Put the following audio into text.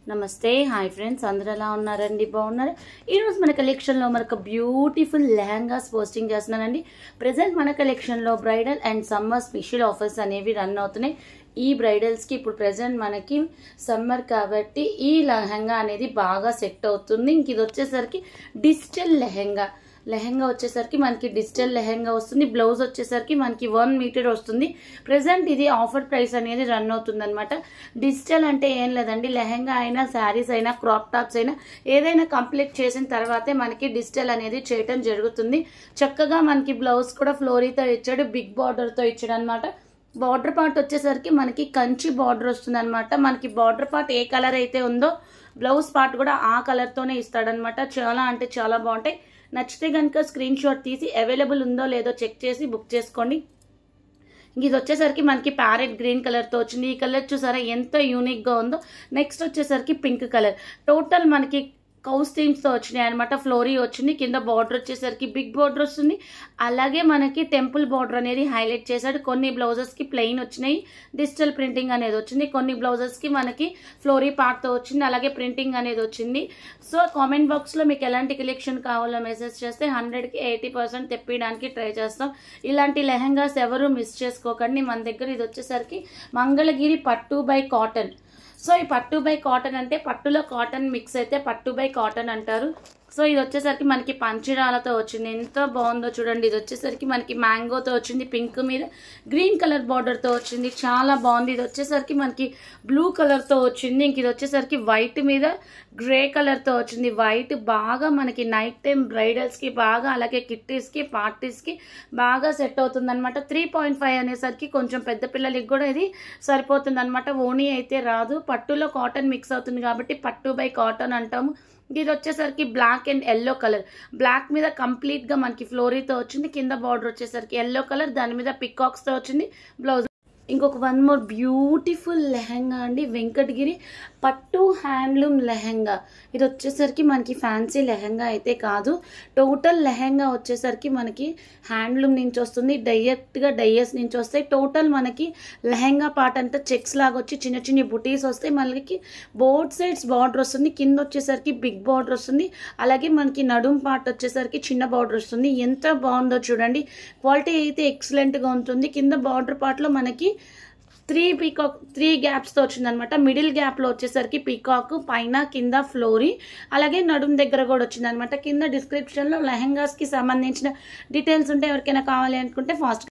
నమస్తే hi friends అందరూ ఎలా ఉన్నారండి బాగున్నారు ఈరోజు మన కలెక్షన్లో మనకు బ్యూటిఫుల్ లెహంగాస్ పోస్టింగ్ చేస్తున్నానండి ప్రెజెంట్ మన కలెక్షన్లో bridal and summer special offers అనేవి రన్ అవుతున్నాయి ఈ బ్రైడల్స్కి ఇప్పుడు ప్రెజెంట్ మనకి సమ్మర్ కాబట్టి ఈ లెహంగా అనేది బాగా సెట్ అవుతుంది ఇంక ఇది వచ్చేసరికి డిజిటల్ లెహంగా వచ్చేసరికి మనకి డిజిటల్ లెహంగా వస్తుంది బ్లౌజ్ వచ్చేసరికి మనకి 1 మీటర్ వస్తుంది ప్రెజెంట్ ఇది ఆఫర్ ప్రైస్ అనేది రన్ అవుతుంది అనమాట డిజిటల్ అంటే ఏం లేదండి లెహంగా అయినా శారీస్ అయినా క్రాప్ టాప్స్ అయినా ఏదైనా కంప్లీట్ చేసిన తర్వాతే మనకి డిజిటల్ అనేది చేయటం జరుగుతుంది చక్కగా మనకి బ్లౌజ్ కూడా ఫ్లోరీతో ఇచ్చాడు బిగ్ బార్డర్తో ఇచ్చాడు అనమాట బార్డర్ పార్ట్ వచ్చేసరికి మనకి కంచి బార్డర్ వస్తుంది అనమాట మనకి బార్డర్ పార్ట్ ఏ కలర్ అయితే ఉందో బ్లౌజ్ పార్ట్ కూడా ఆ కలర్తోనే ఇస్తాడనమాట చాలా అంటే చాలా బాగుంటాయి నచ్చితే కనుక స్క్రీన్ షాట్ తీసి అవైలబుల్ ఉందో లేదో చెక్ చేసి బుక్ చేసుకోండి ఇది వచ్చేసరికి మనకి ప్యారెట్ గ్రీన్ కలర్తో వచ్చింది ఈ కలర్ చూసారా ఎంత యూనిక్గా ఉందో నెక్స్ట్ వచ్చేసరికి పింక్ కలర్ టోటల్ మనకి కౌస్ థీమ్స్తో వచ్చినాయి అనమాట ఫ్లోరీ వచ్చింది కింద బార్డర్ వచ్చేసరికి బిగ్ బార్డర్ వస్తుంది అలాగే మనకి టెంపుల్ బార్డర్ అనేది హైలైట్ చేశాడు కొన్ని బ్లౌజెస్కి ప్లెయిన్ వచ్చినాయి డిజిటల్ ప్రింటింగ్ అనేది వచ్చింది కొన్ని బ్లౌజెస్కి మనకి ఫ్లోరీ పార్ట్తో వచ్చింది అలాగే ప్రింటింగ్ అనేది వచ్చింది సో కామెంట్ బాక్స్లో మీకు ఎలాంటి కలెక్షన్ కావాలో మెసేజ్ చేస్తే 100కి 80% తెప్పించడానికి ట్రై చేస్తాం ఇలాంటి లెహంగాస్ ఎవరు మిస్ చేసుకోకండి మన దగ్గర ఇది వచ్చేసరికి మంగళగిరి పట్టు బై కాటన్ సో ఈ పట్టు బై కాటన్ అంటే పట్టులో కాటన్ మిక్స్ అయితే పట్టు బై కాటన్ అంటారు సో ఇది వచ్చేసరికి మనకి పంచరాలతో వచ్చింది ఎంత బాగుందో చూడండి ఇది వచ్చేసరికి మనకి మ్యాంగోతో వచ్చింది పింక్ మీద గ్రీన్ కలర్ బార్డర్తో వచ్చింది చాలా బాగుంది ఇది వచ్చేసరికి మనకి బ్లూ కలర్తో వచ్చింది ఇంక ఇది వచ్చేసరికి వైట్ మీద గ్రే కలర్తో వచ్చింది వైట్ బాగా మనకి నైట్ టైం బ్రైడల్స్కి బాగా అలాగే కిట్టీస్కి పార్టీస్కి బాగా సెట్ అవుతుంది అనమాట 3.5 అనేసరికి కొంచెం పెద్ద పిల్లలకి కూడా ఇది సరిపోతుంది అనమాట ఓణీ అయితే రాదు పట్టులో కాటన్ మిక్స్ అవుతుంది కాబట్టి పట్టు బై కాటన్ అంటాము ఇది వచ్చేసరికి black and yellow colour black మీద కంప్లీట్గా మనకి ఫ్లోరీతో వచ్చింది కింద బార్డర్ వచ్చేసరికి ఎల్లో కలర్ దాని మీద పికాక్స్తో వచ్చింది బ్లౌజ్ ఇంకొక వన్ మోర్ బ్యూటిఫుల్ లెహంగా అండి వెంకటగిరి పట్టు హ్యాండ్లూమ్ లెహంగా ఇది వచ్చేసరికి మనకి ఫ్యాన్సీ లెహంగా అయితే కాదు టోటల్ లెహంగా వచ్చేసరికి మనకి హ్యాండ్లూమ్ నుంచి వస్తుంది డైరెక్ట్గా డైయస్ నుంచి వస్తాయి టోటల్ మనకి లెహంగా పార్ట్ అంతా చెక్స్ లాగా వచ్చి చిన్న చిన్న బుటీస్ వస్తాయి మనకి బోత్ సైడ్స్ బార్డర్ వస్తుంది కింద వచ్చేసరికి బిగ్ బార్డర్ వస్తుంది అలాగే మనకి నడుం పార్ట్ వచ్చేసరికి చిన్న బార్డర్ వస్తుంది ఎంత బాగుందో చూడండి క్వాలిటీ అయితే ఎక్సలెంట్గా ఉంటుంది కింద బార్డర్ పార్ట్లో మనకి 3 గ్యాప్స్తో వచ్చిందనమాట మిడిల్ గ్యాప్లో వచ్చేసరికి పీకాక్ పైన కింద ఫ్లోరీ అలాగే నడుం దగ్గర కూడా వచ్చిందనమాట కింద డిస్క్రిప్షన్లో లెహంగాస్కి సంబంధించిన డీటెయిల్స్ ఉంటే ఎవరికైనా కావాలి అనుకుంటే ఫాస్ట్